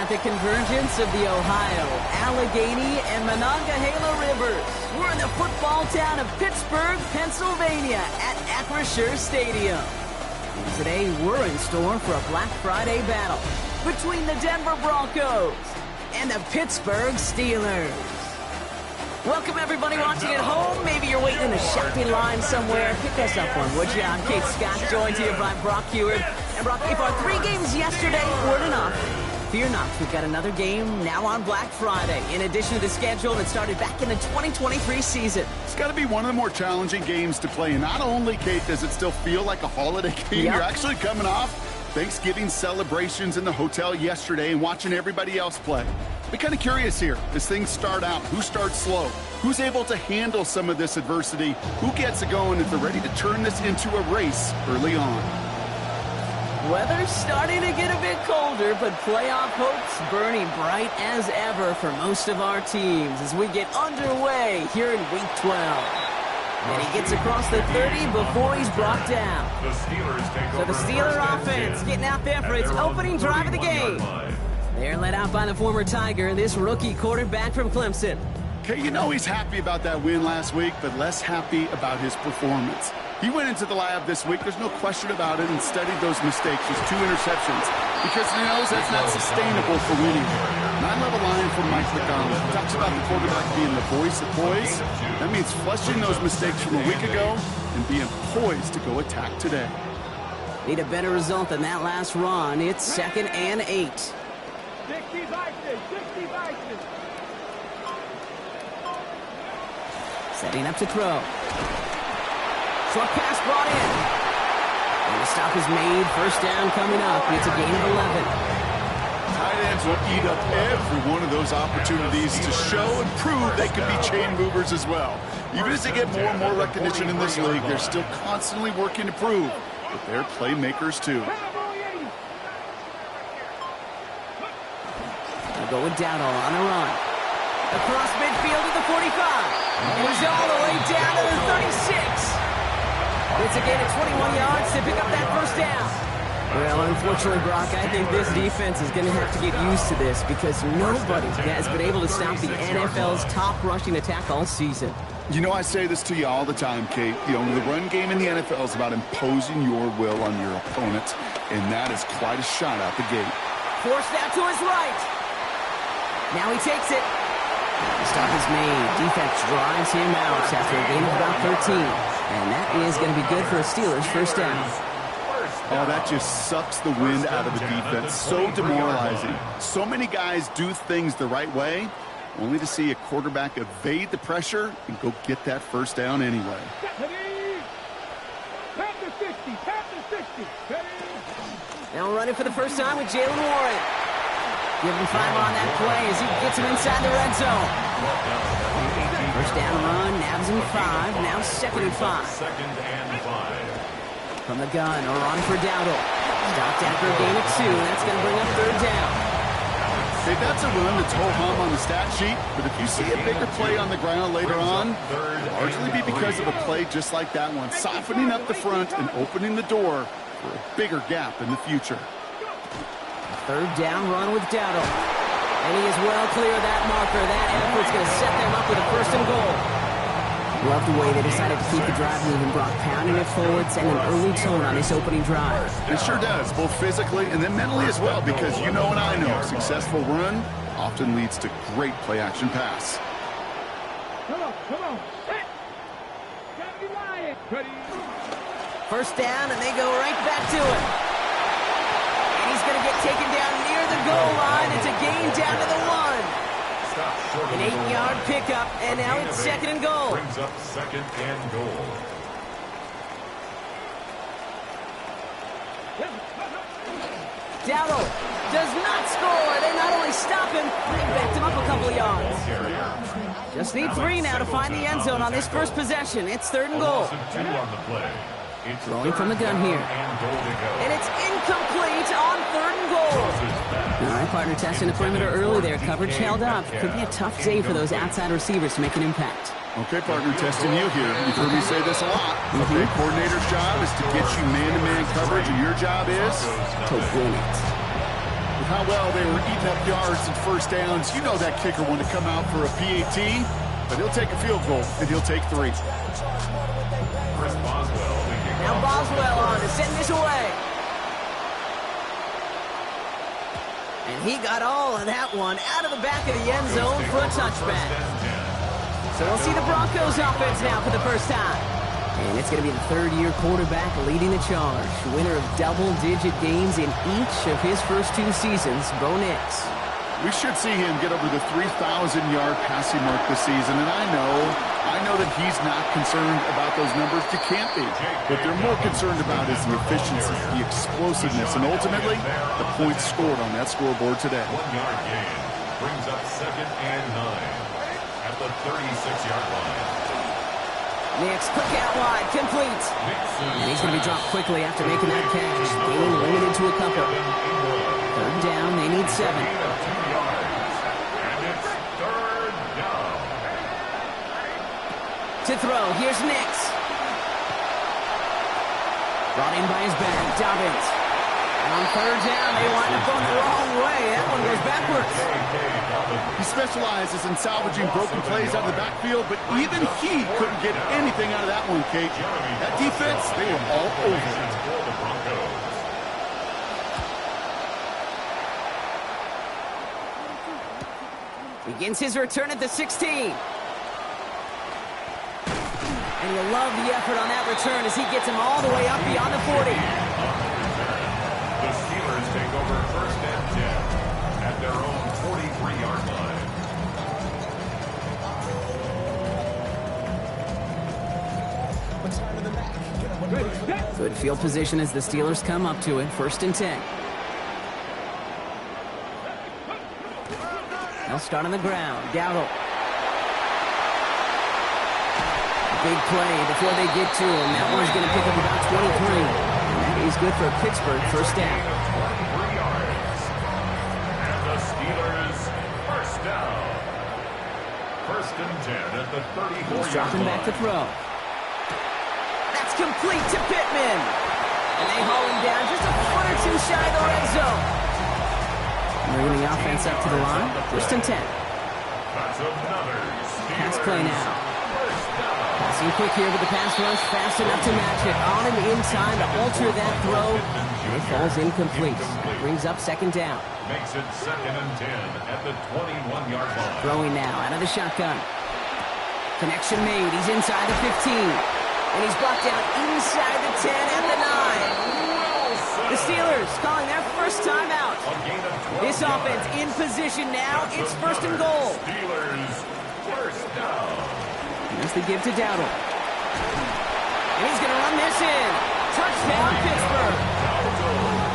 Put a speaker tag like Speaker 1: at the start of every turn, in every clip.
Speaker 1: At the convergence of the Ohio, Allegheny, and Monongahela Rivers, we're in the football town of Pittsburgh, Pennsylvania at Acrisure Stadium. And today, we're in store for a Black Friday battle between the Denver Broncos and the Pittsburgh Steelers. Welcome, everybody watching at home. Maybe you're waiting in a shopping line somewhere. Pick us up one, would you? I'm Kate Scott, joined here by Brock Heward. And Brock, if our 3 games yesterday weren't enough, fear not, we've got another game now on Black Friday, in addition to the schedule that started back in the 2023 season.
Speaker 2: It's got to be one of the more challenging games to play. And not only, Kate, does it still feel like a holiday game, You're actually coming off Thanksgiving celebrations in the hotel yesterday and watching everybody else play. Be kind of curious here as things start out. Who starts slow? Who's able to handle some of this adversity? Who gets it going if they're ready to turn this into a race early on?
Speaker 1: Weather's starting to get a bit colder, but playoff hopes burning bright as ever for most of our teams as we get underway here in Week 12. And he gets across the 30 before he's brought down. So the Steeler offense getting out there for its opening drive of the game. They're led out by the former Tiger, this rookie quarterback from Clemson.
Speaker 2: Okay, you know he's happy about that win last week, but less happy about his performance. He went into the lab this week, there's no question about it, and studied those mistakes, his 2 interceptions, because he knows that's not sustainable for winning. And I love a line from Mike McDonald. He talks about the quarterback being the voice of poise. That means flushing those mistakes from a week ago and being poised to go attack today.
Speaker 1: Need a better result than that last run. It's 2nd and 8.
Speaker 3: 60 Vikings.
Speaker 1: Setting up to throw. Short pass brought in. And the stop is made. First down coming up. It's a gain of 11.
Speaker 2: Tight ends will eat up every one of those opportunities to show and prove they could be chain movers as well. Even as they get more and more recognition in this league, they're still constantly working to prove that they're playmakers too.
Speaker 1: They'll go with Dowdle on a run. Across midfield to the 45. And he's all the way down to the 36. It's a gain of 21 yards to pick up that first down. Well, unfortunately, Brock, I think this defense is going to have to get used to this because nobody has been able to stop the NFL's top rushing attack all season.
Speaker 2: You know, I say this to you all the time, Kate. The run game in the NFL is about imposing your will on your opponent, and that is quite a shot out the gate.
Speaker 1: Forced out to his right. Now he takes it. The stop is made. Defense drives him out after a gain of about 13. And that is going to be good for a Steelers first down.
Speaker 2: Oh, that just sucks the wind out of the defense. So demoralizing. So many guys do things the right way, only to see a quarterback evade the pressure and go get that first down anyway.
Speaker 1: Now running for the first time with Jalen Warren. Give him 5 on that play as he gets him inside the red zone. First down run, nabs him 5, now 2nd and 5. From the gun, or on for Dowdle. Stopped after a gain of 2, that's going to bring up 3rd down.
Speaker 2: Hey, that's a run that's ho-hum on the stat sheet, but if you see a bigger play on the ground later on, it'll largely be because of a play just like that one, softening up the front and opening the door for a bigger gap in the future.
Speaker 1: 3rd down run with Dowdle. And he is well clear of that marker. That effort's going to set them up with a 1st and goal. Love the way they decided to keep the drive moving, Brock, pounding it forward, setting an early tone on this opening drive.
Speaker 2: It sure does, both physically and then mentally as well, because you know and I know a successful run often leads to great play-action pass.
Speaker 3: Come on.
Speaker 1: First down, and they go right back to it. And he's going to get taken down near the goal line. It's a gain down to the 1. An 8-yard pickup, and now it's 2nd and goal.
Speaker 4: Brings up 2nd and goal.
Speaker 1: Dowdle does not score. They not only stop him, they backed him up a couple of yards. Just need 3 now to find the end zone on this first possession. It's 3rd and goal. Throwing from the gun here. And it's incomplete on 3rd and goal. All right, partner testing the perimeter early there. Coverage held up. Could be a tough day for those outside receivers to make an impact.
Speaker 2: Okay, partner, testing you here. You've heard me say this a lot. Okay, coordinator's job is to get you man-to-man coverage, and your job is
Speaker 1: to win it.
Speaker 2: With how well they were eating up yards and first downs, you know that kicker wanted to come out for a PAT, but he'll take a field goal, and he'll take 3.
Speaker 1: Now Boswell on to send this away. And he got all of that one out of the back of the end zone for a touchback. So we'll see the Broncos offense now for the first time. And it's going to be the third-year quarterback leading the charge. Winner of double-digit games in each of his first 2 seasons, Bo Nix.
Speaker 2: We should see him get over the 3,000-yard passing mark this season. And I know that he's not concerned about those numbers. You can't be. What they're more concerned about is the efficiency, the explosiveness, and ultimately the points scored on that scoreboard today.
Speaker 4: 1-yard gain brings up 2nd and 9 at the 36-yard line.
Speaker 1: Nix, quick out wide, complete. And he's going to be dropped quickly after making that catch. Gain limited to a couple. 3rd down, they need 7.
Speaker 4: And it's 3rd down.
Speaker 1: To throw, here's Nix. Brought in by his back, Dobbins. And on 3rd down, they wind up going the wrong way. That one goes backwards.
Speaker 2: He specializes in salvaging broken plays out of the backfield, but even he couldn't get anything out of that one, Kate. That defense, they were all over it.
Speaker 1: Begins his return at the 16. And you'll love the effort on that return as he gets him all the way up beyond the 40.
Speaker 4: The Steelers take over 1st and 10 at their own 43-yard line.
Speaker 1: Good field position as the Steelers come up to it. 1st and 10. They'll start on the ground. Dowdle. Big play before they get to him. That one's going to pick up about 23. And that is good for Pittsburgh. 1st down.
Speaker 4: 23 yards. And the Steelers 1st down. 1st and 10 at the 34-yard line.
Speaker 1: Dropping back to throw. That's complete to Pittman. And they haul him down just a foot or 2 shy of the red zone. Moving the offense up to the line. 1st and 10.
Speaker 4: That's another
Speaker 1: Pass play now.
Speaker 4: 1st down.
Speaker 1: Passing quick here with the pass rush. Fast enough to match it. On and in time to alter that throw. And it falls incomplete. Brings up 2nd down.
Speaker 4: Makes it 2nd and 10 at the 21-yard line.
Speaker 1: Throwing now out of the shotgun. Connection made. He's inside the 15. And he's brought down inside the 10 at the 9. The Steelers calling their first timeout. This offense in position now. It's 1st and goal.
Speaker 4: Steelers 1st down.
Speaker 1: Here's the give to Dowdle. And he's going to run this in. Touchdown, Pittsburgh.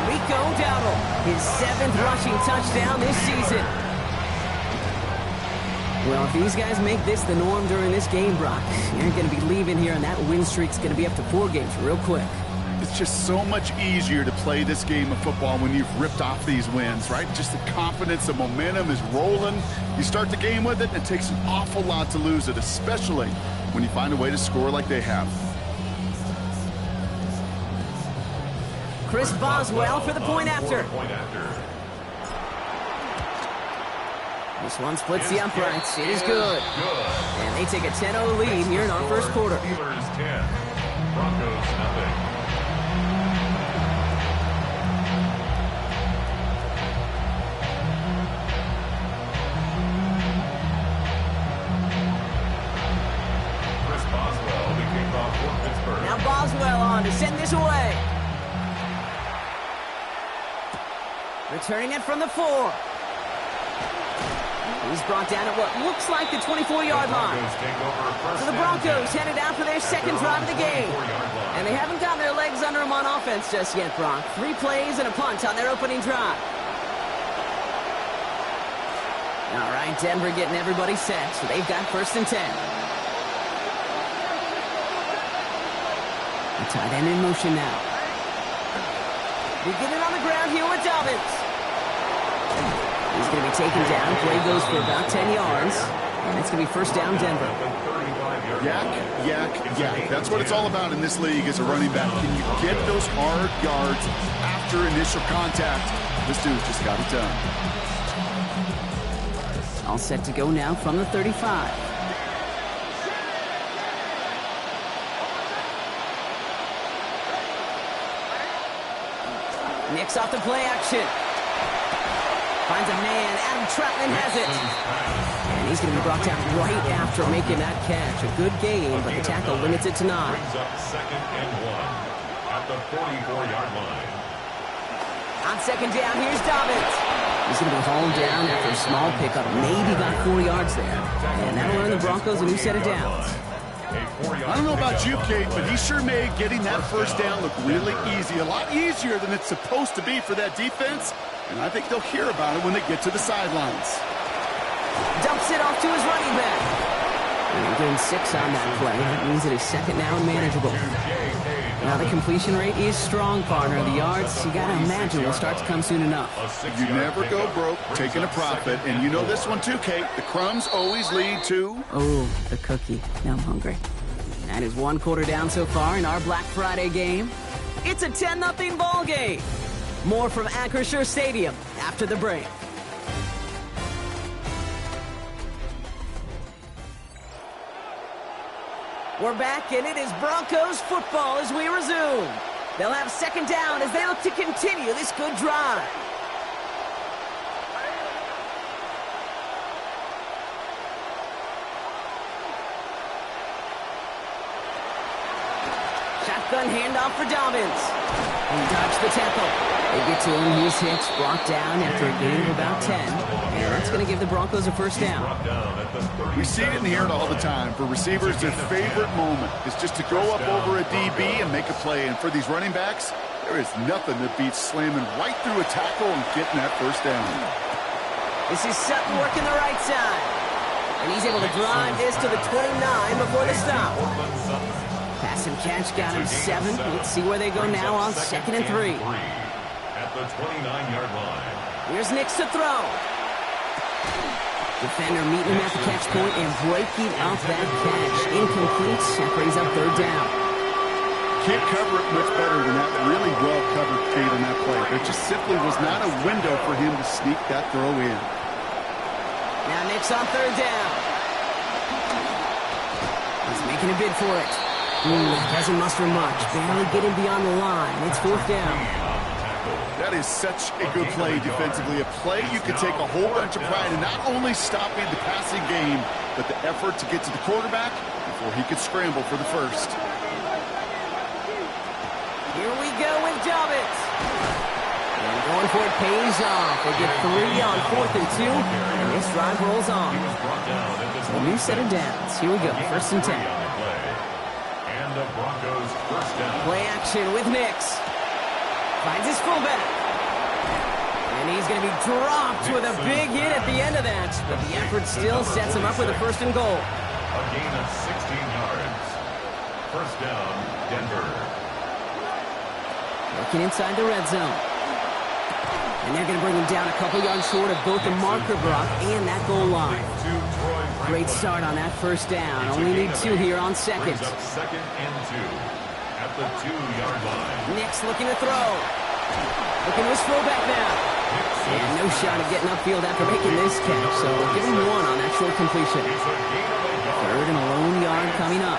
Speaker 1: Rico Dowdle, his 7th rushing touchdown this season. Well, if these guys make this the norm during this game, Brock, you're going to be leaving here, and that win streak's going to be up to 4 games real quick.
Speaker 2: It's just so much easier to play this game of football when you've ripped off these wins, right? Just the confidence, the momentum is rolling. You start the game with it, and it takes an awful lot to lose it, especially when you find a way to score like they have.
Speaker 1: Chris Boswell for the point after. This one splits the uprights. It is good. And they take a 10-0 lead here in our first quarter.
Speaker 4: Steelers 10, Broncos nothing. Chris Boswell, the kickoff for Pittsburgh.
Speaker 1: Now Boswell on to send this away. Returning it from the 4. He's brought down at what looks like the 24-yard line. So the Broncos headed out for their 2nd drive of the game. And they haven't gotten their legs under them on offense just yet, Brock. 3 plays and a punt on their opening drive. All right, Denver getting everybody set, so they've got 1st and 10. The tight end in motion now. We get it on the ground here with Dobbins. He's going to be taken down. Play goes for about 10 yards. And it's going to be 1st down, Denver.
Speaker 2: Yak, yak, yak. That's what it's all about in this league as a running back. Can you get those hard yards after initial contact? This dude just got it done.
Speaker 1: All set to go now from the 35. Nix off the play action. Finds a man. Adam Troutman has it. And he's going to be brought down right after making that catch. A good game, but the tackle limits it to 9.
Speaker 4: Brings up 2nd and 1 at the 44-yard line.
Speaker 1: On 2nd down, here's Dobbins. He's going to be hauled down after a small pickup. Maybe got 4 yards there. And that'll earn the Broncos a new set of downs.
Speaker 2: I don't know about you, Kate, but he sure made getting that first down look really easy. A lot easier than it's supposed to be for that defense. And I think they'll hear about it when they get to the sidelines.
Speaker 1: Dumps it off to his running back. And getting 6 on that play. That means it is 2nd down and manageable. Now the completion rate is strong, partner. The yards, you got to imagine, will start to come soon enough.
Speaker 2: You never go broke taking a profit. And you know this one too, Kate. The crumbs always lead to...
Speaker 1: Oh, the cookie. Now I'm hungry. That is 1 quarter down so far in our Black Friday game. It's a 10-0 ball game. More from Acrisure Stadium after the break. We're back, and it is Broncos football as we resume. They'll have 2nd down as they look to continue this good drive. Shotgun handoff for Dobbins. He dodged the tackle. They get to him. He's hit, brought down after a gain of about 10. And that's going to give the Broncos a first down.
Speaker 2: We see it and hear it all the time. For receivers, their favorite moment is just to go up over a DB and make a play. And for these running backs, there is nothing that beats slamming right through a tackle and getting that first down.
Speaker 1: This is Sutton working the right side. And he's able to drive this to the 29 before the stop. Pass and catch got him 7. Let's see where they go now on 2nd and 3.
Speaker 4: At the 29-yard line.
Speaker 1: Here's Nix to throw. Defender meeting him at the catch point and breaking up that catch. Incomplete. That brings up 3rd down.
Speaker 2: Can't cover it much better than that. Really well covered, Kate, on that play. There just simply was not a window for him to sneak that throw in.
Speaker 1: Now Nix on 3rd down. He's making a bid for it. Doesn't muster much. Barely getting beyond the line. It's 4th down.
Speaker 2: That is such a good play defensively. A play you could take a whole bunch of pride in not only stopping the passing game, but the effort to get to the quarterback before he could scramble for the first.
Speaker 1: Here we go with Dobbins. And going for it pays off. They get 3 on 4th and 2, and this drive rolls on. So a new set of downs. Here we go, 1st and 10.
Speaker 4: The Broncos first down.
Speaker 1: Play action with Nix. Finds his fullback. And he's going to be dropped with a big hit at the end of that. But the effort still sets him up with a 1st and goal.
Speaker 4: A gain of 16 yards. First down, Denver.
Speaker 1: Looking inside the red zone. And they're going to bring him down a couple yards short of both the marker block and that goal line. Great start on that 1st down. Only need 2 here on 2nd.
Speaker 4: 2nd and 2 at the 2-yard line.
Speaker 1: Nix looking to throw. Looking to his fullback now. And no shot at getting upfield after making this catch. So give him 1 on that short completion. 3rd and a lone yard coming up.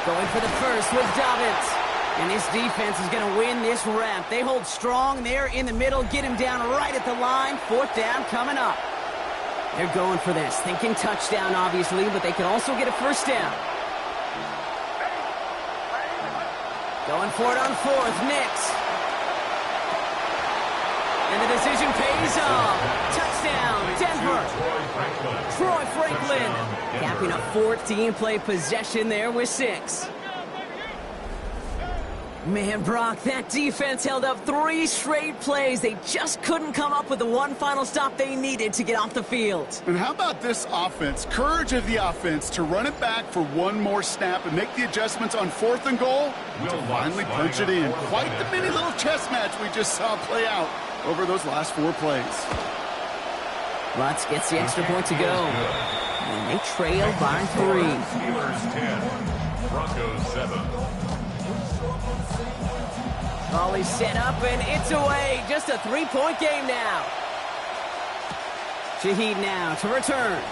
Speaker 1: Going for the first with Dobbins. And this defense is going to win this rep. They hold strong there in the middle, get him down right at the line. 4th down coming up. They're going for this, thinking touchdown, obviously, but they could also get a first down. Going for it on 4th, Nix. And the decision pays off. Touchdown, Denver. Troy Franklin capping a 14-play possession there with 6. Man, Brock, that defense held up 3 straight plays. They just couldn't come up with the one final stop they needed to get off the field.
Speaker 2: And how about this offense? Courage of the offense to run it back for 1 more snap and make the adjustments on 4th and goal to finally punch it in. Quite the mini little chess match we just saw play out over those last 4 plays.
Speaker 1: Lutz gets the extra point to go. And they trail by 3.
Speaker 4: Steelers 10, Broncos 7.
Speaker 1: Ball is set up, and it's away. Just a 3-point game now. Shaheed now to return.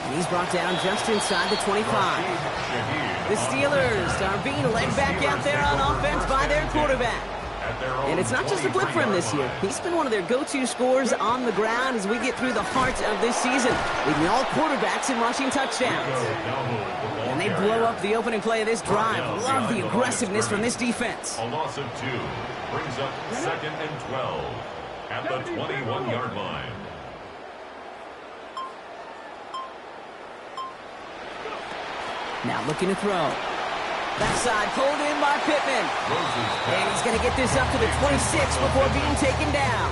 Speaker 1: And he's brought down just inside the 25. The Steelers are being led back out there on offense by their quarterback. And it's not just a blip for him this year. He's been one of their go-to scorers on the ground as we get through the heart of this season, leading all quarterbacks in rushing touchdowns. And they blow up the opening play of this drive. Love the aggressiveness from this defense.
Speaker 4: A loss of 2 brings up 2nd and 12 at the 21-yard line.
Speaker 1: Now looking to throw. Left side pulled in by Pittman. And he's going to get this up to the 26 before being taken down.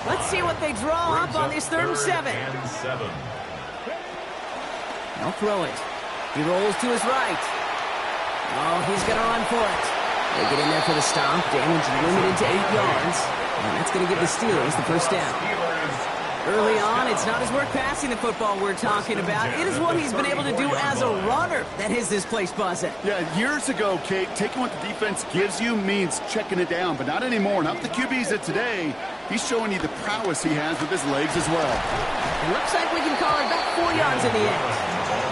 Speaker 1: Let's see what they draw up on this 3rd and 7. They'll throw it. He rolls to his right. Oh, he's going to run for it. They get in there for the stop. Damage limited to 8 yards. And that's going to give the Steelers the first down. Early on, it's not his work passing the football we're talking about. It is what he's been able to do as a runner that has this place buzzing.
Speaker 2: Yeah, years ago, Kate, taking what the defense gives you means checking it down, but not anymore. Not the QBs of today. He's showing you the prowess he has with his legs as well.
Speaker 1: It looks like we can call it back 4 yards in the end.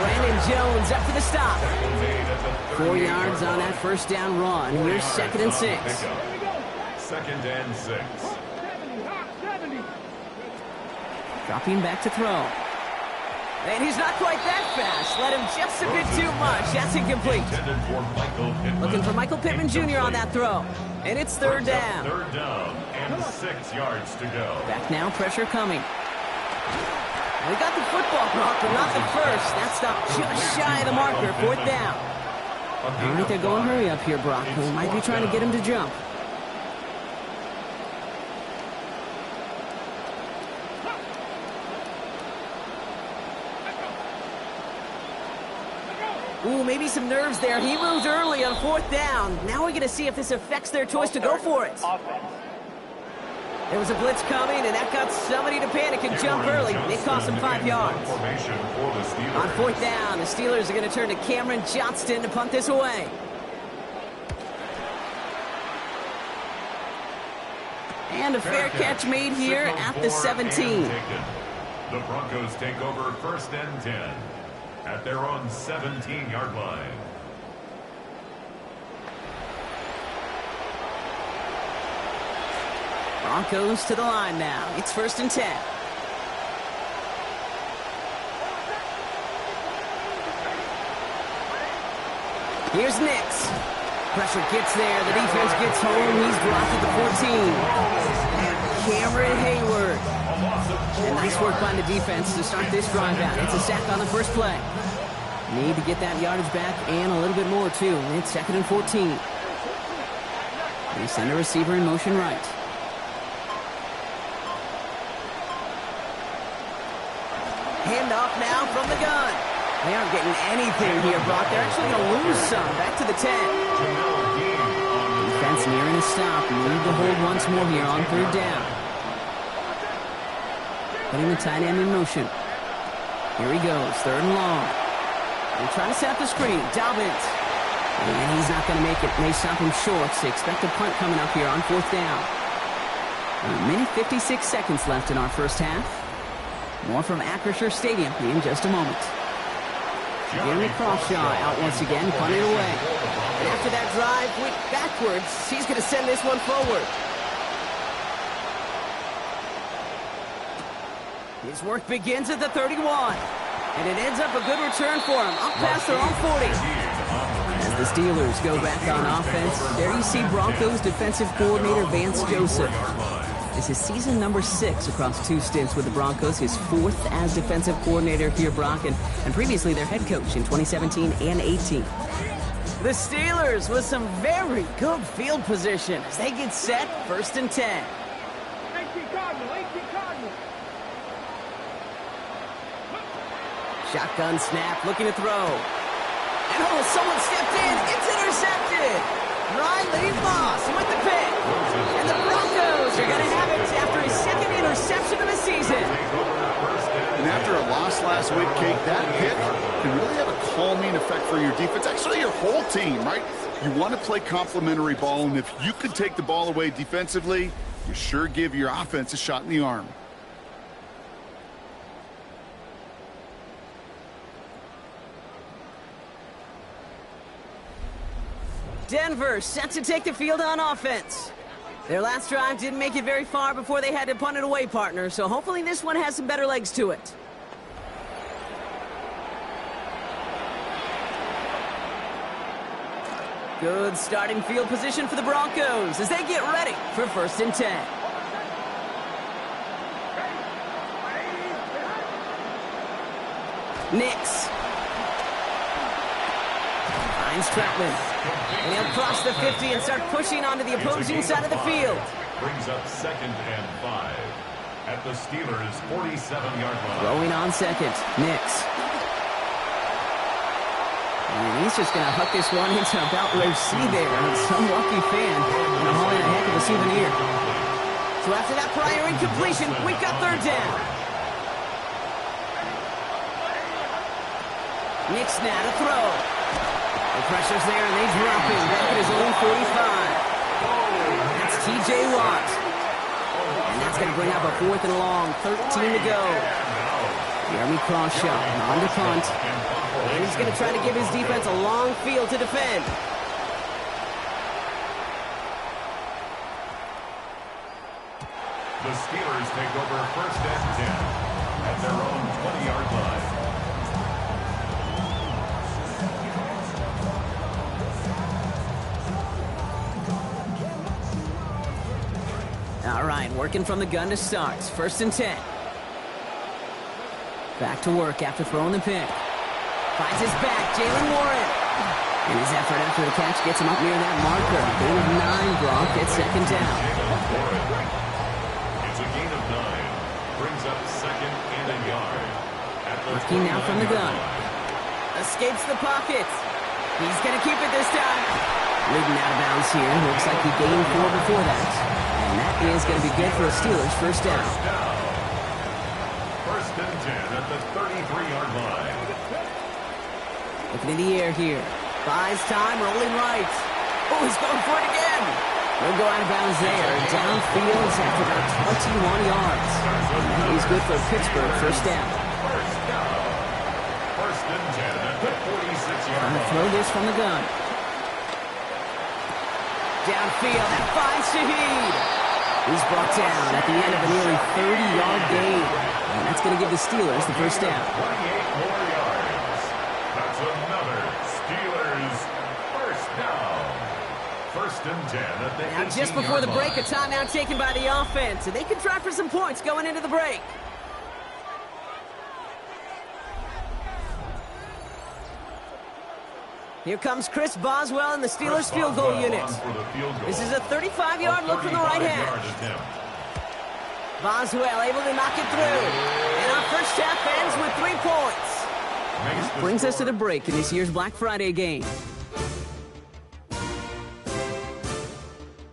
Speaker 1: Brandon Jones up for the stop. 4 yards on that first down run. Here's 2nd and 6.
Speaker 4: 2nd and 6.
Speaker 1: Dropping back to throw. And he's not quite that fast. Let him just a bit too much. That's incomplete. Looking for Michael Pittman Jr. on that throw. And it's 3rd down.
Speaker 4: 3rd down and 6 yards to go.
Speaker 1: Back now, pressure coming. We got the football, Brock, but not the first. That stopped just shy of the marker. 4th down. All right, they're going hurry up here, Brock. We might be trying to get him to jump. Ooh, maybe some nerves there. He moved early on 4th down. Now we're going to see if this affects their choice to go for it. There was a blitz coming, and that got somebody to panic and jump early. It cost him 5 yards. On 4th down, the Steelers are going to turn to Cameron Johnston to punt this away. And a fair catch made here at the 17.
Speaker 4: The Broncos take over 1st and 10 at their own 17-yard line.
Speaker 1: Broncos to the line now. It's 1st and 10. Here's Nix. Pressure gets there. The defense gets home. He's blocked at the 14. Cameron Hayward. And nice work by the defense to start this drive out. It's a sack on the first play. Need to get that yardage back and a little bit more, too. It's 2nd and 14. They send a receiver in motion right. Handoff now from the gun. They aren't getting anything here, Brock. They're actually going to lose some. Back to the 10. Defense nearing a stop. Need to hold once more here on 3rd down. Putting the tight end in motion. Here he goes, 3rd and long. They're trying to set up the screen. Dobbins. And he's not going to make it. They stop him short. So expect a punt coming up here on 4th down. A minute 56 seconds left in our first half. More from Acrisure Stadium in just a moment. Jeremy Crawshaw out once again, punting away. And after that drive went backwards, he's going to send this one forward. His work begins at the 31. And it ends up a good return for him, up past their own 40. As the Steelers go back on offense, there you see Broncos defensive coordinator Vance Joseph. This is season number 6 across 2 stints with the Broncos, his 4th as defensive coordinator here, Brock, and previously their head coach in 2017 and 18. The Steelers with some very good field position as they get set, 1st and 10.
Speaker 3: 18 Cardinal.
Speaker 1: Shotgun snap, looking to throw. And oh, someone stepped in. It's intercepted. Riley Moss with the pick. And the Broncos are going to have it after his 2nd reception of the season.
Speaker 2: And after a loss last week, Kate, that hit can really have a calming effect for your defense. Actually, your whole team, right? You want to play complementary ball, and if you could take the ball away defensively, you sure give your offense a shot in the arm.
Speaker 1: Denver set to take the field on offense. Their last drive didn't make it very far before they had to punt it away, partner, so hopefully this one has some better legs to it. Good starting field position for the Broncos as they get ready for 1st and 10. Nix. Finds Troutman. And he'll cross the 50 and start pushing onto the opposing side of the field.
Speaker 4: Brings up 2nd and 5 at the Steelers' 47-yard line.
Speaker 1: Throwing on 2nd, Nix. And he's just going to hook this one into about Row C there. And some lucky fan going to haul in a heck of a souvenir. So after that prior incompletion, we've got 3rd down. Nix now to throw. The pressure's there, and they drop him back at his own 45. That's T.J. Watt. And that's going to bring up a 4th and long, 13 to go. Jeremy Crawshaw on the punt. And he's going to try to give his defense a long field to defend.
Speaker 4: The Steelers take over 1st and 10 at their own 20-yard line.
Speaker 1: All right, working from the gun to start. 1st and 10. Back to work after throwing the pick. Finds his back, Jalen Warren. And his effort after the catch gets him up near that marker. Gain of 9, Gronk at 2nd down.
Speaker 4: It's a gain of 9. Brings up 2nd and a yard.
Speaker 1: Working now from the gun. Escapes the pocket. He's going to keep it this time. Leading out of bounds here. Looks like he gained 4 before that. And that is going to be good for a Steelers 1st down.
Speaker 4: 1st and 10 at the 33-yard line.
Speaker 1: Looking in the air here. Buys time, rolling right. Oh, he's going for it again. He'll go out of bounds there. Downfield after about 21 yards. And that is good for Pittsburgh 1st down.
Speaker 4: 1st and 10 at the 46-yard line.
Speaker 1: Throw this from the gun. Downfield, that finds Shaheed. He's brought down at the end of a nearly 30-yard gain. And that's going to give the Steelers the 1st down.
Speaker 4: 28 more yards. That's another Steelers 1st down. 1st and 10 at the 18-yard line.
Speaker 1: Now, just before the break, a timeout taken by the offense. And they can try for some points going into the break. Here comes Chris Boswell in the Steelers field goal unit. This is a 35-yard look from the right hash. Boswell able to knock it through. And our 1st half ends with 3 points. That brings us to the break in this year's Black Friday game.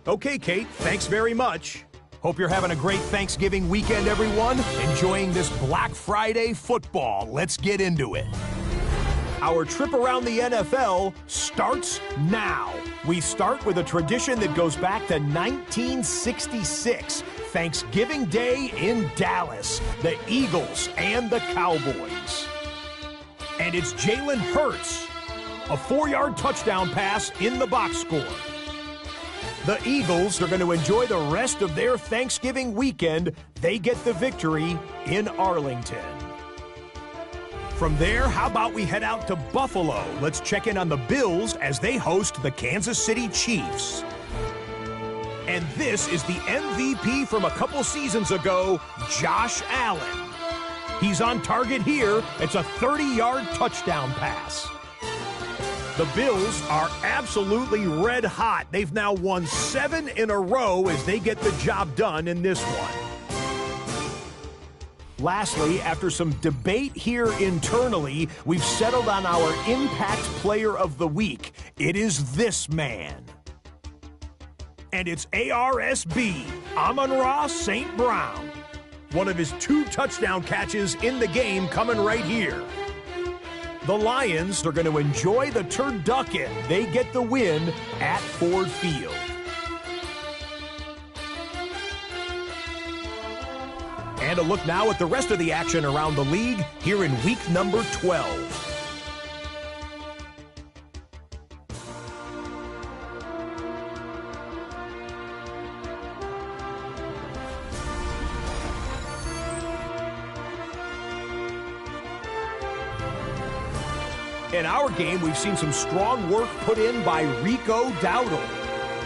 Speaker 5: Okay, Kate, thanks very much. Hope you're having a great Thanksgiving weekend, everyone. Enjoying this Black Friday football. Let's get into it. Our trip around the NFL starts now. We start with a tradition that goes back to 1966, Thanksgiving Day in Dallas, the Eagles and the Cowboys. And it's Jalen Hurts, a 4-yard touchdown pass in the box score. The Eagles are going to enjoy the rest of their Thanksgiving weekend. They get the victory in Arlington. From there, how about we head out to Buffalo? Let's check in on the Bills as they host the Kansas City Chiefs. And this is the MVP from a couple seasons ago, Josh Allen. He's on target here. It's a 30-yard touchdown pass. The Bills are absolutely red hot. They've now won 7 in a row as they get the job done in this one. Lastly, after some debate here internally, we've settled on our Impact Player of the Week. It is this man. And it's ARSB, Amon-Ra St. Brown. One of his 2 touchdown catches in the game coming right here. The Lions are going to enjoy the turducken. They get the win at Ford Field. And a look now at the rest of the action around the league here in week number 12. In our game, we've seen some strong work put in by Rico Dowdle.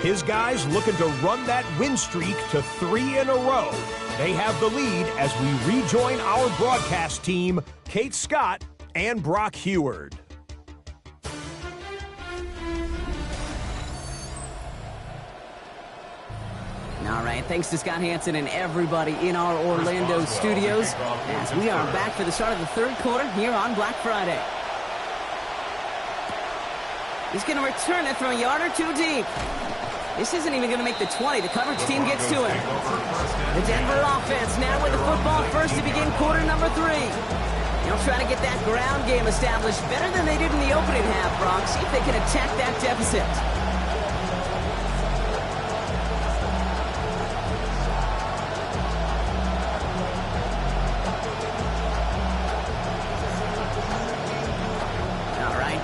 Speaker 5: His guys looking to run that win streak to 3 in a row. They have the lead as we rejoin our broadcast team, Kate Scott and Brock Heward.
Speaker 1: All right, thanks to Scott Hansen and everybody in our Orlando studios as we are back for the start of the 3rd quarter here on Black Friday. He's going to return it from a yard or 2 deep. This isn't even going to make the 20. The coverage team gets to him. The Denver offense now with the football first to begin quarter number 3. They'll try to get that ground game established better than they did in the opening half, Brock. See if they can attack that deficit.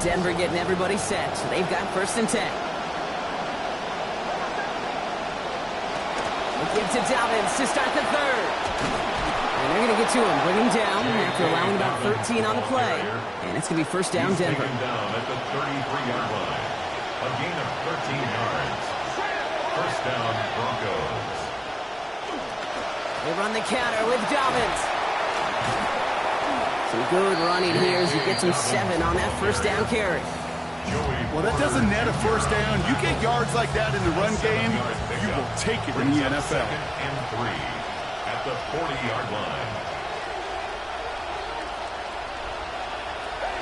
Speaker 1: Denver getting everybody set. So they've got 1st and 10. They give to Dobbins to start the 3rd. And they're going to get to him. Bring him down after allowing about 13 on the play. And it's going to be 1st down, Denver.
Speaker 4: Down at the 33-yard line. A gain of 13 yards. 1st down, Broncos.
Speaker 1: They run the counter with Dobbins. Some good running here as he gets him 7 on that 1st down carry.
Speaker 2: Well, that doesn't net a 1st down. You get yards like that in the run game, you will take it in the NFL.
Speaker 4: 2nd and 3 at the 40-yard line.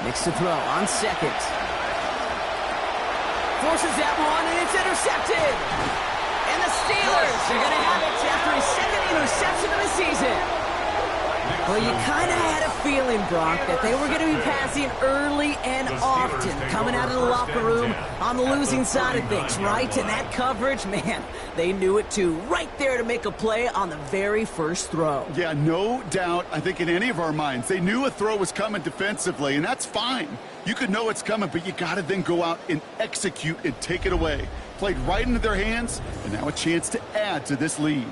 Speaker 1: Next to throw on 2nd. Forces that one, and it's intercepted. And the Steelers are going to have it after his 2nd interception of the season. Well, you kind of had a feeling, Brock, that they were going to be passing early and often, coming out of the locker room on the losing side of things, right? And that coverage, man, they knew it too. Right there to make a play on the very first throw.
Speaker 2: Yeah, no doubt, I think in any of our minds, they knew a throw was coming defensively, and that's fine. You could know it's coming, but you got to then go out and execute and take it away. Played right into their hands, and now a chance to add to this lead.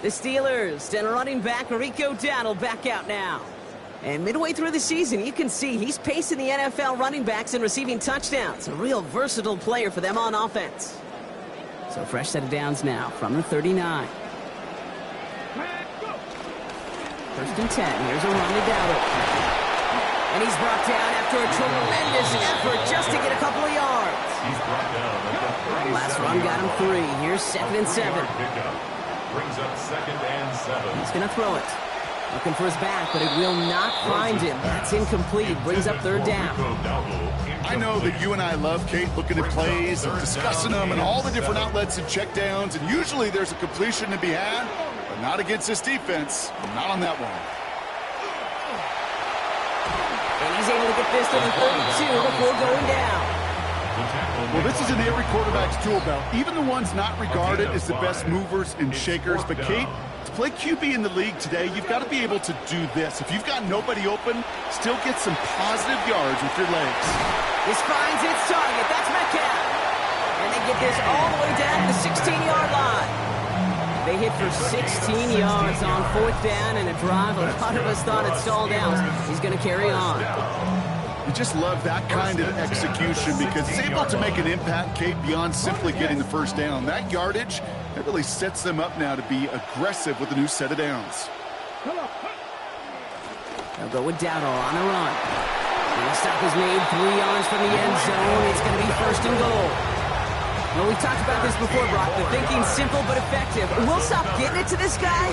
Speaker 1: The Steelers and running back Rico Dowdle back out now. And midway through the season, you can see he's pacing the NFL running backs and receiving touchdowns. A real versatile player for them on offense. So fresh set of downs now from the 39. 1st and 10. Here's a run to Dowdle. And he's brought down after a tremendous effort just to get a couple of yards.
Speaker 4: He's brought down.
Speaker 1: Last run got him 3. Here's 2nd and 7.
Speaker 4: Brings up 2nd and 7.
Speaker 1: He's going to throw it. Looking for his back, but it will not find him. That's incomplete. Brings up 3rd down.
Speaker 2: I know that you and I love, Kate, looking at plays and discussing them and all the different outlets and checkdowns, and usually there's a completion to be had, but not against this defense. Not on that one.
Speaker 1: And he's able to get this to the 32 before going down.
Speaker 2: Well, this is in every quarterback's tool belt. Even the ones not regarded as the best movers and shakers. But, Kate, to play QB in the league today, you've got to be able to do this. If you've got nobody open, still get some positive yards with your legs.
Speaker 1: This finds its target. That's Metcalf. And they get this all the way down to the 16-yard line. They hit for 16 yards on 4th down and a drive. A lot of us thought it stalled out. He's going to carry on.
Speaker 2: You just love that kind of execution because it's able to make an impact, Kate, beyond simply getting the 1st down. That yardage, that really sets them up now to be aggressive with a new set of downs.
Speaker 1: They'll go with Dowdle on the run. And the stop is made 3 yards from the end zone. It's going to be 1st and goal. Well, we've talked about this before, Brock. The thinking's simple but effective. We'll stop getting it to this guy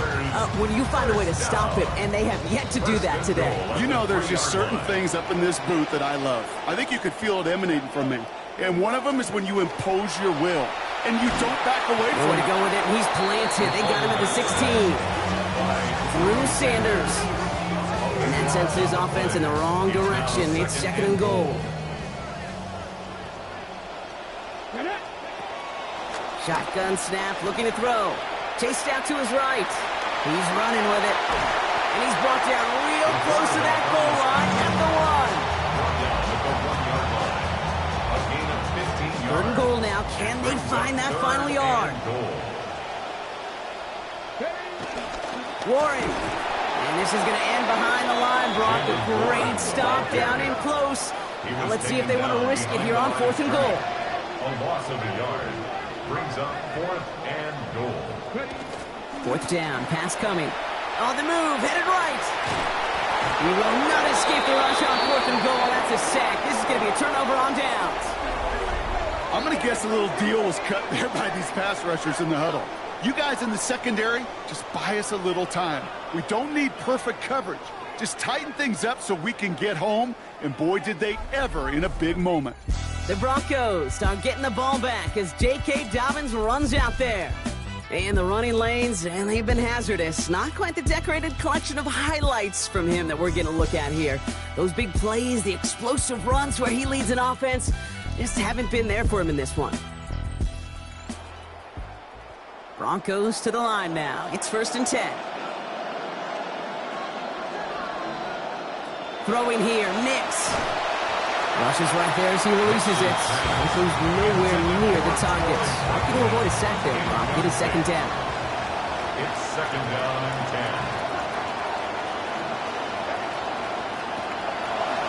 Speaker 1: when you find a way to stop him, and they have yet to do that today.
Speaker 2: You know, there's just certain things up in this booth that I love. I think you could feel it emanating from me. And one of them is when you impose your will, and you don't back away from it.
Speaker 1: Way to go with it, and he's planted. They got him at the 16. Through Sanders. And that sends his offense in the wrong direction. It's 2nd and goal. Shotgun snap, looking to throw. Chased out to his right. He's running with it. And he's brought down real close to that goal line at the 1. 3rd and goal now. Can they find that final yard? Warren. And this is going to end behind the line, Brock. A great stop down in close. Now let's see if they want to risk it here on 4th and goal.
Speaker 4: A loss of a yard brings up 4th and goal.
Speaker 1: 4th down, pass coming. On the move, headed right. He will not escape the rush on 4th and goal. That's a sack. This is going to be a turnover on downs.
Speaker 2: I'm going to guess a little deal was cut there by these pass rushers in the huddle. You guys in the secondary, just buy us a little time. We don't need perfect coverage. Just tighten things up so we can get home, and boy, did they ever in a big moment.
Speaker 1: The Broncos start getting the ball back as J.K. Dobbins runs out there. And the running lanes, and they've been hazardous. Not quite the decorated collection of highlights from him that we're going to look at here. Those big plays, the explosive runs where he leads an offense, just haven't been there for him in this one. Broncos to the line now. It's 1st and 10. Throwing here, Nix. Rushes right there as he releases it. Broncos nowhere near the targets. Looking to avoid a sack there, Brock. Get a 2nd down.
Speaker 4: It's 2nd down and 10.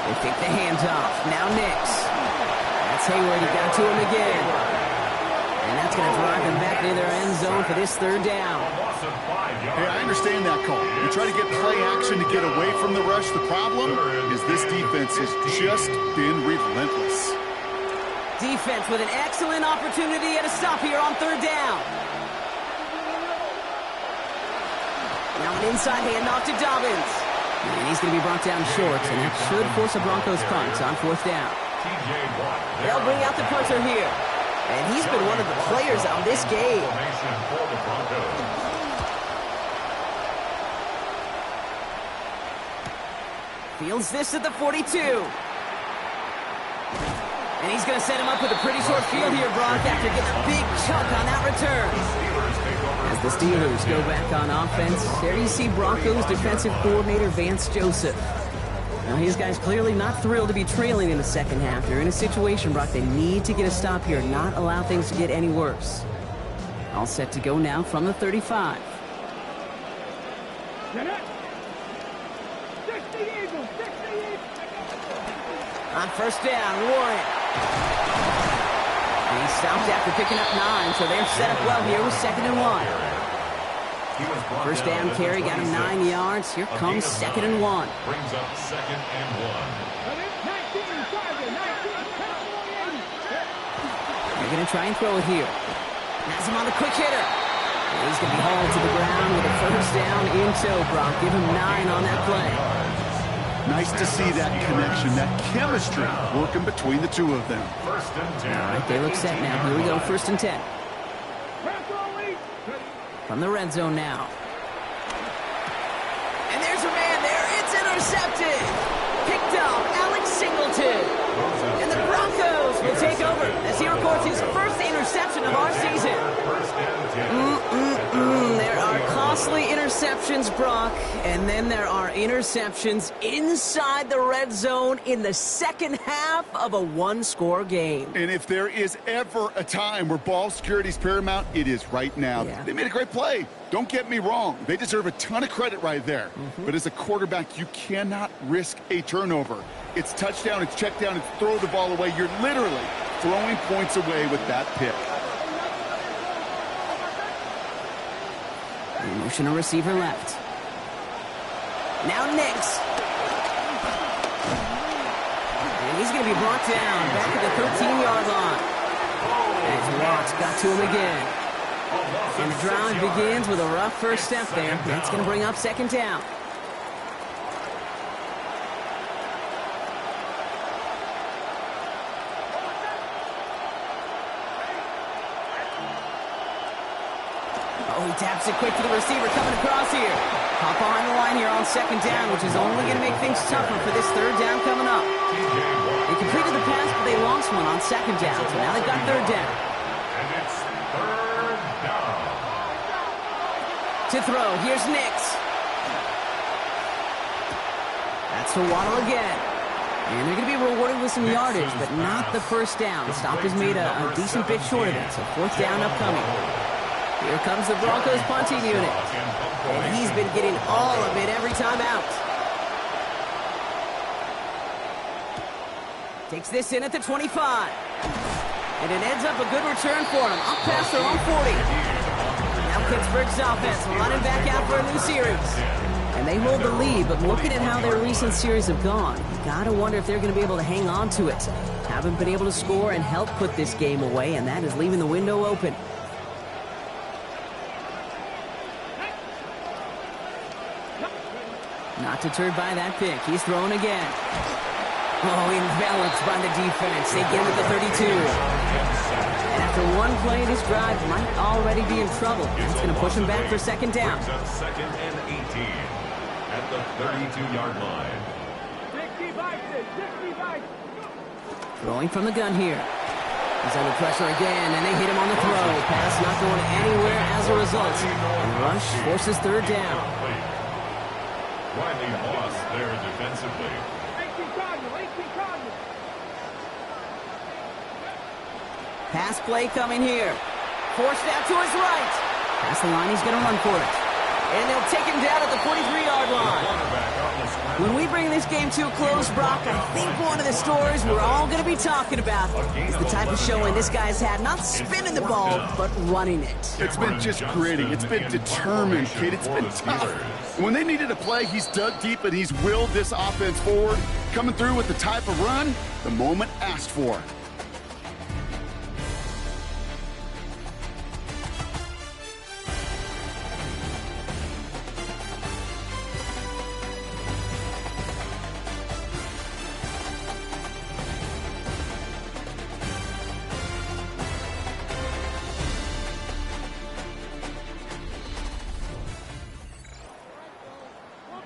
Speaker 1: They take the hands off. Now Nix. That's Hayward. He got to him again. And that's going to drive them back near their end zone for this 3rd down.
Speaker 2: Hey, I understand that call. You try to get play action to get away from the rush. The problem is this defense has just been relentless.
Speaker 1: Defense with an excellent opportunity at a stop here on 3rd down. Now an inside handoff to Dobbins. And he's going to be brought down short, and that should force a Broncos punt on 4th down. They'll bring out the punter here. And he's been one of the players on this game. Fields this at the 42. And he's going to set him up with a pretty short field here, Brock, after getting a big chunk on that return. As the Steelers go back on offense, there you see Broncos defensive coordinator Vance Joseph. Now, these guys clearly not thrilled to be trailing in the 2nd half. They're in a situation, Brock, they need to get a stop here, not allow things to get any worse. All set to go now from the 35. On 1st down, Warren. And he stopped after picking up 9, so they're set up well here with 2nd and 1. 1st down carry, got him 9 yards. Here comes 2nd and 1.
Speaker 4: Brings up 2nd and 1.
Speaker 1: They're going to try and throw it here. Has him on the quick hitter. And he's going to be hauled to the ground with a 1st down in tow, Brock. Give him 9 on that play.
Speaker 2: Nice to see that connection, that chemistry working between the two of them.
Speaker 4: 1st and 10.
Speaker 1: All right, they look set now. Here we go, 1st and 10. From the red zone now. And there's a man there. It's intercepted. Picked up, Alex Singleton. And the Broncos will take over as he records his 1st interception of our season. There are costly interceptions, Brock, and then there are interceptions inside the red zone in the 2nd half of a 1-score game.
Speaker 2: And if there is ever a time where ball security is paramount, it is right now.
Speaker 1: Yeah.
Speaker 2: They made a great play. Don't get me wrong. They deserve a ton of credit right there. But as a quarterback, you cannot risk a turnover. It's touchdown, it's check down, it's throw the ball away. You're literally throwing points away with that pick.
Speaker 1: Motion a receiver left. Now Nix. And he's going to be brought down back at the 13-yard line. As Watts got to him again. And the drive begins with a rough 1st step there. That's going to bring up 2nd down. he taps it quick to the receiver coming across here. Hop behind the line here on second down, which is only going to make things tougher for this third down coming up. They completed the pass, but they lost one on second down, so now they've got third down.
Speaker 4: And it's third down.
Speaker 1: To throw, here's Nix. That's for Waddle again. And they're going to be rewarded with some yardage, but not the first down. The stop is made a decent bit short of it, so fourth down upcoming. Here comes the Broncos punting unit. And he's been getting all of it every time out. Takes this in at the 25. And it ends up a good return for him. Up past their own 40. Now Pittsburgh's offense running back out for a new series. And they hold the lead, but looking at how their recent series have gone, you gotta wonder if they're gonna be able to hang on to it. Haven't been able to score and help put this game away, and that is leaving the window open. Not deterred by that pick. He's throwing again. Oh, enveloped by the defense. They get with the 32. And after one play, this drive might already be in trouble. It's going to push him back for second down.
Speaker 4: Second and 18 at the 32-yard line.
Speaker 1: Throwing from the gun here. He's under pressure again, and they hit him on the throw. Pass not going anywhere as a result. And Rush forces third down.
Speaker 4: Riley Moss there defensively.
Speaker 3: 18 Cardinals.
Speaker 1: Pass play coming here. Forced out to his right. Past the line, he's going to run for it. And they'll take him down at the 43-yard line. When we bring this game to a close, Brock, I think one of the stories we're all going to be talking about is the type of showing this guy's had, not spinning the ball, but running it.
Speaker 2: It's been just gritty. It's been determined, kid. It's been tough. When they needed a play, he's dug deep and he's willed this offense forward, coming through with the type of run the moment asked for.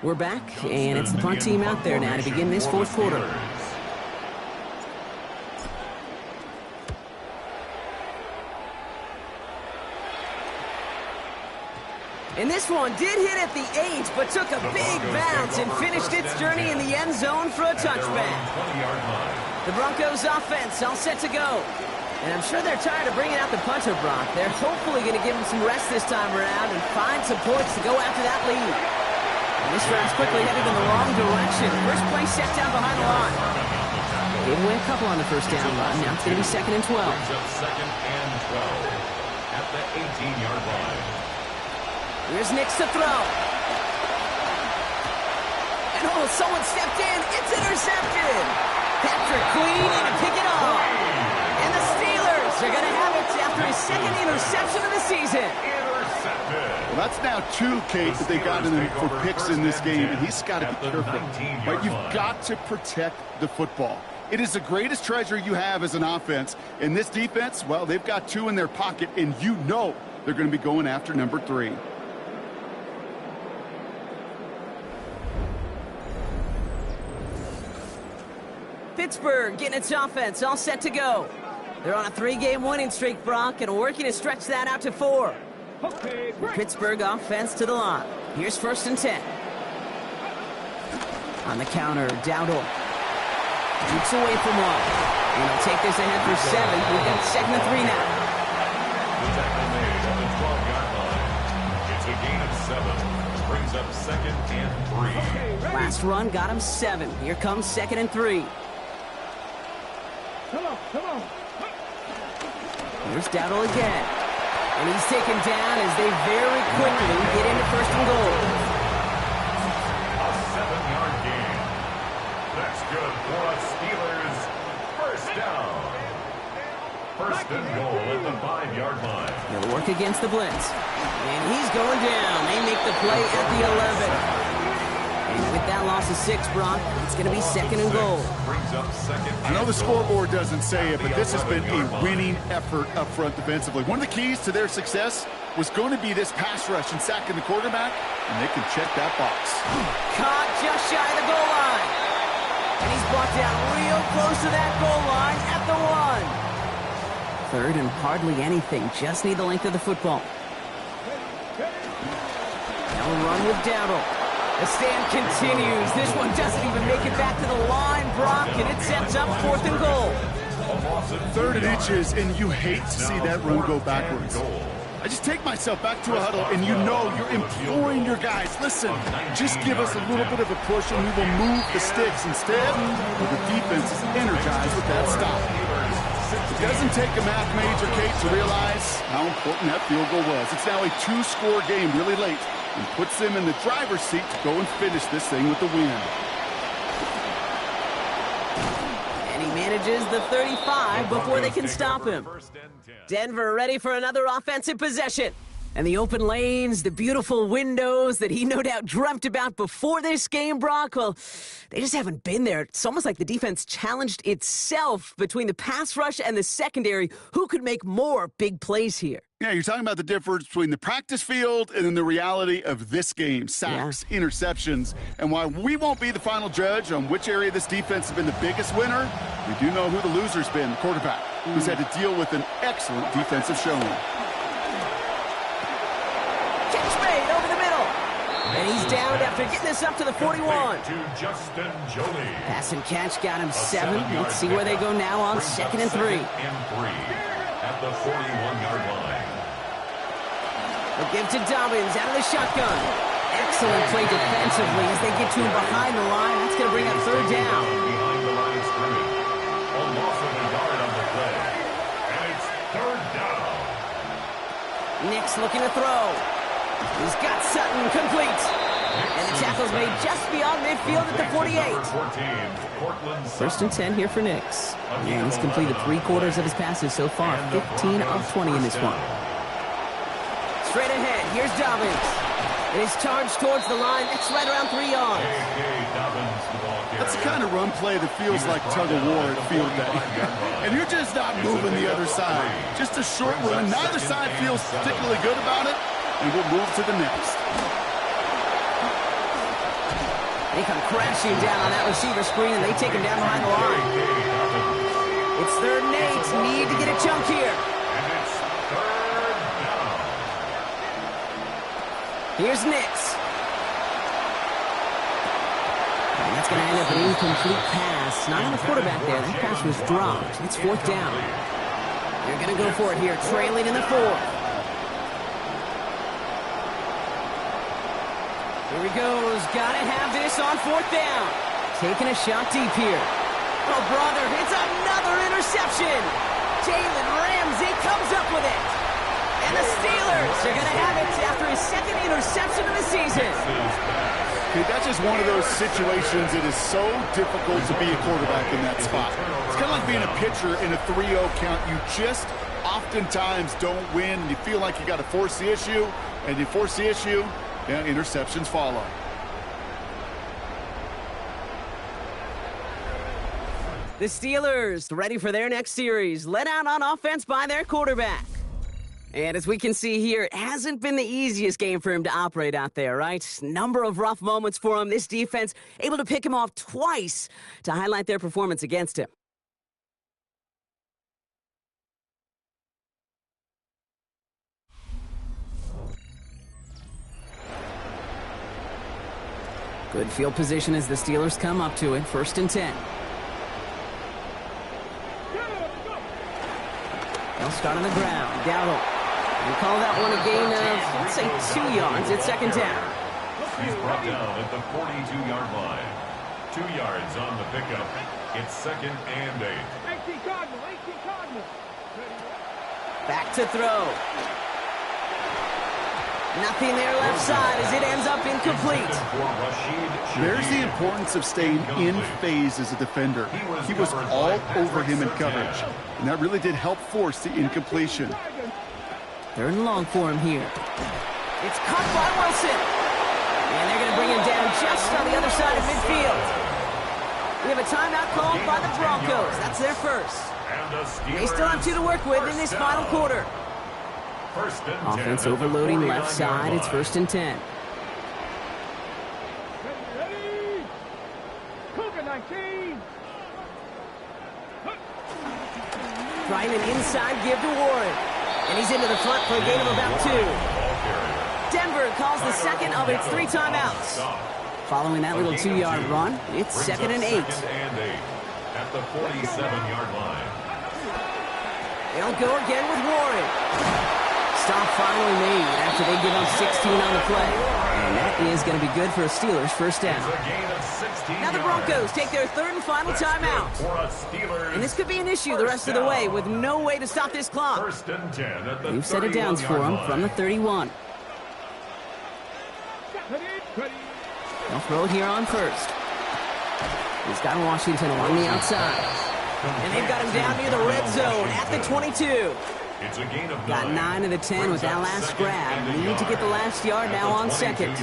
Speaker 1: We're back, and it's the punt team out there now to begin this fourth quarter. And this one did hit at the 8, but took a big bounce and finished its journey in the end zone for a touchback. The Broncos offense all set to go. And I'm sure they're tired of bringing out the punter, Brock. They're hopefully going to give him some rest this time around and find some points to go after that lead. And this drive's quickly headed in the wrong direction. First play set down behind the line. Gave away a couple on the first down run. Now it's going to be second and 12.
Speaker 4: Second and 12 at the 18-yard line.
Speaker 1: Here's Nix to throw. And oh, someone stepped in. It's intercepted. Patrick Queen to pick it off. And the Steelers are going to have it after his second interception of the season.
Speaker 2: Well, that's now 2, Kate, that they got in for picks in this game, and he's got to be careful. But you've got to protect the football. It is the greatest treasure you have as an offense. And this defense, well, they've got 2 in their pocket, and you know they're going to be going after number 3.
Speaker 1: Pittsburgh getting its offense all set to go. They're on a 3-game winning streak, Brock, and working to stretch that out to 4.
Speaker 3: Okay,
Speaker 1: The Pittsburgh offense to the line. Here's first and 10. On the counter, Dowdle. Keeps away from one. And he'll take this ahead for 7. We've got second and 3 now.
Speaker 4: The tackle made on the 12-yard line. It's a gain of 7. Brings up second and 3.
Speaker 1: Last run got him 7. Here comes second and 3.
Speaker 3: Come on.
Speaker 1: Here's Dowdle again. And he's taken down as they very quickly get into first and goal.
Speaker 4: A 7-yard gain. That's good for a Steelers first down. First and goal at the 5-yard line.
Speaker 1: He'll work against the blitz. And he's going down. They make the play at the 11. And with that loss of 6, Brock, it's going to be second and goal.
Speaker 4: Brings up second.
Speaker 2: I know the scoreboard doesn't say it, but this has been a winning effort up front defensively. One of the keys to their success, was going to be this pass rush and sacking the quarterback, and they can check that box.
Speaker 1: Caught just shy of the goal line. And he's brought down real close to that goal line at the 1. Third and hardly anything. Just need the length of the football. Now a run with Dowdle. The stand continues. This one doesn't even make it back to the line, Brock, and it sets up 4th and goal.
Speaker 2: 3rd and inches, and you hate to see that run go backwards. I just take myself back to a huddle, and you know you're imploring your guys, listen, just give us a little bit of a push, and we will move the sticks. Instead, the defense is energized with that stop. It doesn't take a math major, Kate, to realize how important that field goal was. It's now a 2-score game really late, and puts them in the driver's seat to go and finish this thing with the win.
Speaker 1: And he manages the 35 before they can stop him. Denver ready for another offensive possession. And the open lanes, the beautiful windows that he no doubt dreamt about before this game, Brock, well, they just haven't been there. It's almost like the defense challenged itself between the pass rush and the secondary. Who could make more big plays here?
Speaker 2: Yeah, you're talking about the difference between the practice field and then the reality of this game. Sacks, interceptions. And while we won't be the final judge on which area this defense has been the biggest winner, we do know who the loser's been, the quarterback, who's had to deal with an excellent defensive showing.
Speaker 1: Catch made over the middle. And he's down after getting this up to the 41. Pass and catch got him 7. Let's see where they go now on 2nd and 3.
Speaker 4: At the 41-yard line.
Speaker 1: They'll give to Dobbins out of the shotgun. Excellent play defensively as they get to him behind the line. That's going to bring up 3rd down.
Speaker 4: Behind the line of scrimmage. A loss of a yard on the play. And it's 3rd down.
Speaker 1: Nick's looking to throw. He's got Sutton complete. And the tackle's made just beyond midfield at the 48. 1st and 10 here for Nix. And he's completed 3/4 of his passes so far. 15 of 20 in this one. Straight ahead, here's Dobbins. And he's charged towards the line. It's right around 3 yards.
Speaker 2: That's the kind of run play that feels like tug-of-war at field day. And you're just not moving the other side. Just a short run. Neither side feels particularly good about it. And we'll move to the next.
Speaker 1: They come crashing down on that receiver screen, and they take him down behind the line. It's 3rd and 8. Need to get a chunk here.
Speaker 4: And it's 3rd down.
Speaker 1: Here's Nix. And that's going to end up an incomplete pass. Not on the quarterback there. That pass was dropped. It's 4th down. They're going to go for it here, trailing in the 4th. Here he goes. Gotta have this on 4th down. Taking a shot deep here. Oh, brother, it's another interception. Jalen Ramsey comes up with it. And the Steelers are going to have it after his 2nd interception of the season.
Speaker 2: Okay, that's just one of those situations that is so difficult to be a quarterback in that spot. It's kind of like being a pitcher in a 3-0 count. You just oftentimes don't win, and you feel like you got to force the issue, and you force the issue, yeah, interceptions follow.
Speaker 1: The Steelers ready for their next series, led out on offense by their quarterback. And as we can see here, it hasn't been the easiest game for him to operate out there, right? Number of rough moments for him. This defense able to pick him off twice to highlight their performance against him. Good field position as the Steelers come up to it. 1st and 10. They'll start on the ground. Dowdle. We call that one a gain of, let's say, 2 yards. It's 2nd down.
Speaker 4: He's brought down at the 42-yard line. 2 yards on the pickup. It's 2nd and 8.
Speaker 3: 18 Cardinal, 18 Cardinal.
Speaker 1: Back to throw. Nothing there left side as it ends up incomplete.
Speaker 2: There's the importance of staying in phase as a defender. He was all over him in coverage, and that really did help force the incompletion.
Speaker 1: 3rd and long for him here. It's caught by Wilson. And they're going to bring him down just on the other side of midfield. We have a timeout called by the Broncos. That's their first. They still have 2 to work with in this final quarter.
Speaker 4: First and 10
Speaker 1: Offense
Speaker 4: at the
Speaker 1: overloading left
Speaker 4: 49-yard
Speaker 1: side. It's
Speaker 4: line.
Speaker 1: first and 10.
Speaker 3: Ready? Cougar 19.
Speaker 1: Trying an inside give to Warren. And he's into the front for a gain of about 2. Denver calls the second of its 3 timeouts. Following that little 2-yard run, it's second and 8.
Speaker 4: Second and 8 at the 47-yard line.
Speaker 1: They'll go again with Warren. Stop finally made after they give up 16 on the play. And that is going to be good for a Steelers first down.
Speaker 4: It's a gain of 16
Speaker 1: Now the Broncos take their third and final timeout.
Speaker 4: for a Steelers.
Speaker 1: And this could be an issue the rest of the way with no way to stop this clock.
Speaker 4: First and 10 at the
Speaker 1: We've set it downs for him from the 31.
Speaker 3: Ready?
Speaker 1: They'll throw it here on first. He's got Washington along the outside. And they've got him down near the red zone at the 22.
Speaker 4: It's a gain of
Speaker 1: Got 9 of the 10 with that last grab. Need to get the last yard now on second.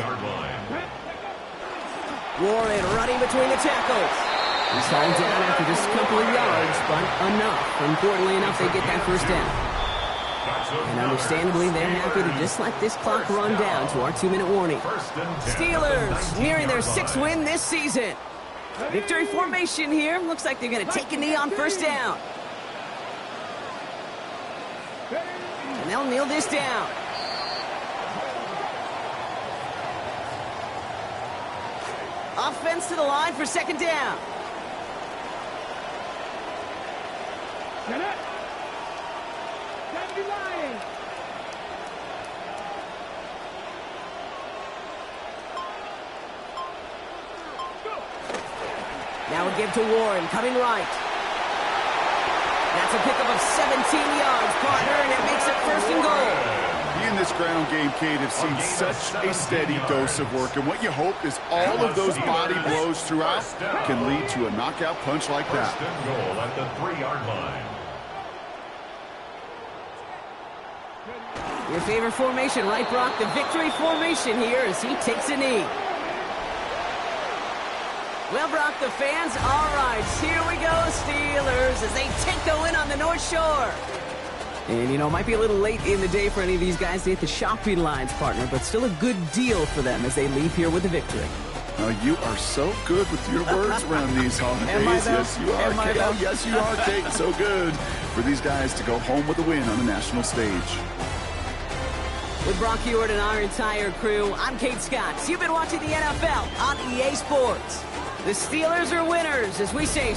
Speaker 1: Warren running between the tackles. He's hauled down after just a couple of yards, but enough. Importantly enough, they get that first down. And understandably, they're happy to just let this clock run down to our 2-minute warning. Steelers nearing their 6th win this season. Victory formation here. Looks like they're going to take a knee on first down. And they'll kneel this down. Offense to the line for second down.
Speaker 3: Get it. Deputy Lion.
Speaker 1: Now a give to Warren, coming right. That's a pickup of 17 yards, partner, and it makes it first and goal.
Speaker 2: He and this ground game, Kate, have seen such a steady dose of work, and what you hope is all of those body blows throughout can lead to a knockout punch like that.
Speaker 4: First and goal at the 3-yard line.
Speaker 1: Your favorite formation, right, Brock? The victory formation here as he takes a knee. Well, Brock, the fans, all right, here we go, Steelers, as they take the win on the North Shore. And, you know, it might be a little late in the day for any of these guys to hit the shopping lines, partner, but still a good deal for them as they leave here with the victory.
Speaker 2: Now, you are so good with your words around these holidays.
Speaker 1: Am I, though?
Speaker 2: Yes, you are,
Speaker 1: Am I,
Speaker 2: Kate.
Speaker 1: though?
Speaker 2: Oh, yes, you are, Kate. So good for these guys to go home with a win on the national stage.
Speaker 1: With Brock Ewart and our entire crew, I'm Kate Scott. You've been watching the NFL on EA Sports. The Steelers are winners, as we say.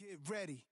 Speaker 6: Get ready.